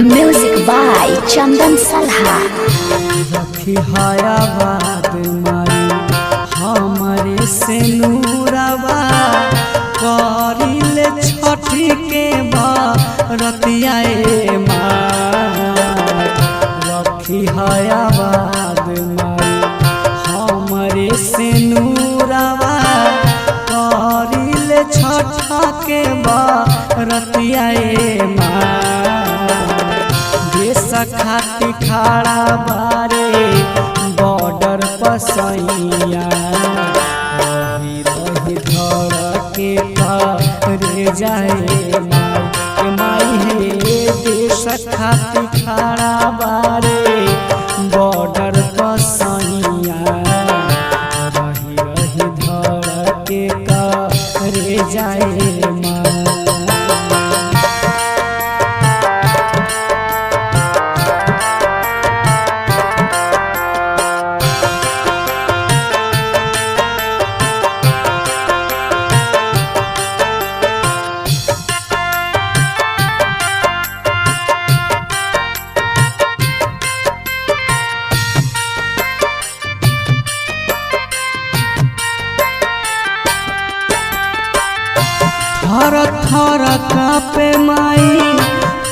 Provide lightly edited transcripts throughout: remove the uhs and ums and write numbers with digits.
Music by चंदन सलहा। रखी हाया बात मारी हमारे से नूरवा करिले छठी के बरतियाए माँ। रखी हाया बात मारी हमारे से नूरवा करिले छठा के बरतियाए माँ। खाती खाड़ा बारे बॉर्डर पसैया रही रही धड़ के करे जाए माई हे देश खाती खाड़ा बारे बॉर्डर पसैया रही रही धड़ के करे जाए थर थर कापे माई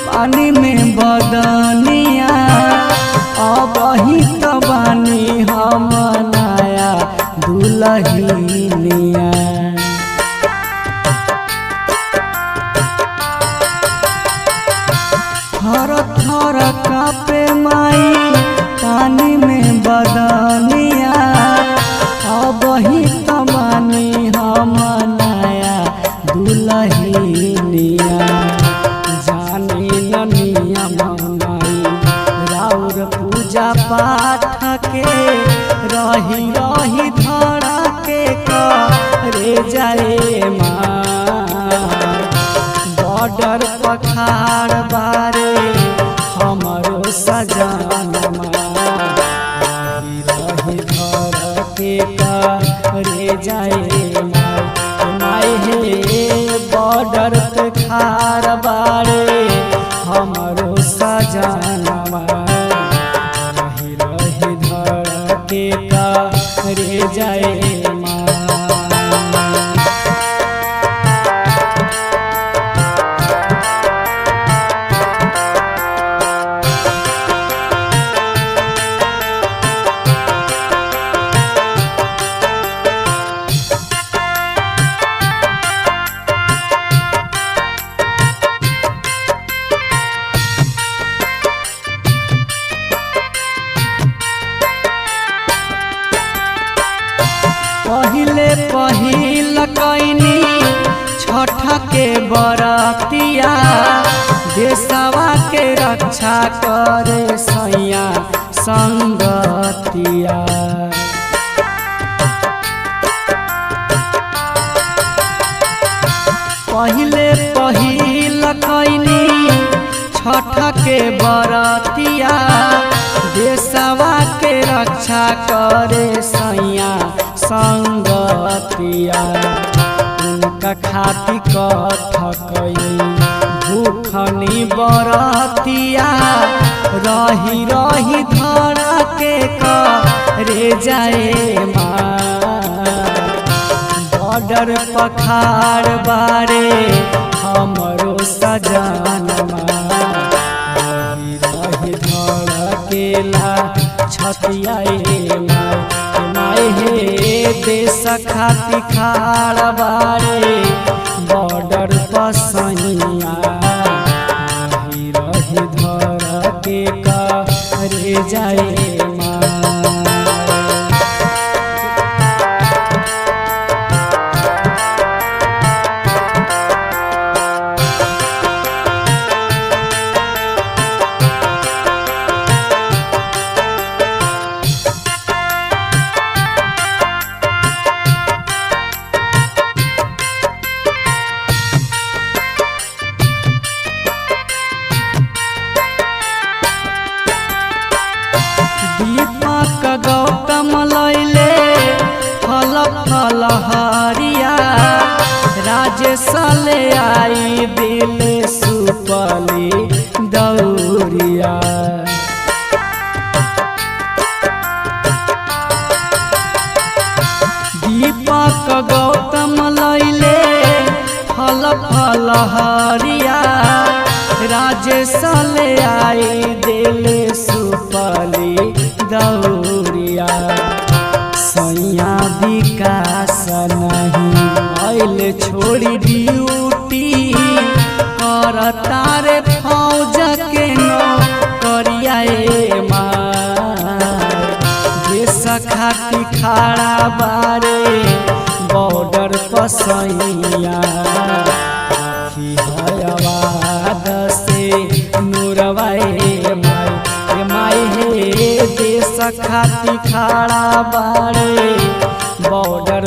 पानी में बदनिया। अब ही तो बानी हम नया दुल्हनिया। थर थर कापे माई पानी में बदनिया। अब ही तो बानी हम दुल्हनिया। जानी नियम माई राउर पूजा पाठ के रही रही धड़ा के करे जाए माँ। बॉर्डर पखाड़ बारे हमारो सजन रही रही धड़ के करे जाए माई हे बॉर्डर पे खार बारे हमारो सजनवा रही रही धड़ के करे जाए माँ। पहिले पहिल कैनी छठ के बरतिया। देशवा के रक्षा करे सैया संगतिया। पहिले पहिल कैनी छठ के बरतिया। देशवा के रक्षा करे सैया संगतिया। उनका खाती कथकई भूखनी बरतिया। रही रही धड़ा के करे जाए माँ। बॉर्डर पखाड़ बारे हमरो सजन रही रही धड़ केला छतियाए माई हे देश खाती खाड़ बारे बॉर्डर पसैया रही रही धड़ के करे जाए माँ। दौरिया। दीपक गौतम लैले फल फल हरिया, राजेश ले आई दिले सुपली दौरिया। सैया विकास नहीं आइल छोड़ी ड्यूटी, कर तारे फौज के नौकरिया देश खाती खड़ा बारे बॉर्डर पर सैया। आवाद से नूरवाए माई हे देश खाती खड़ा बारे बॉर्डर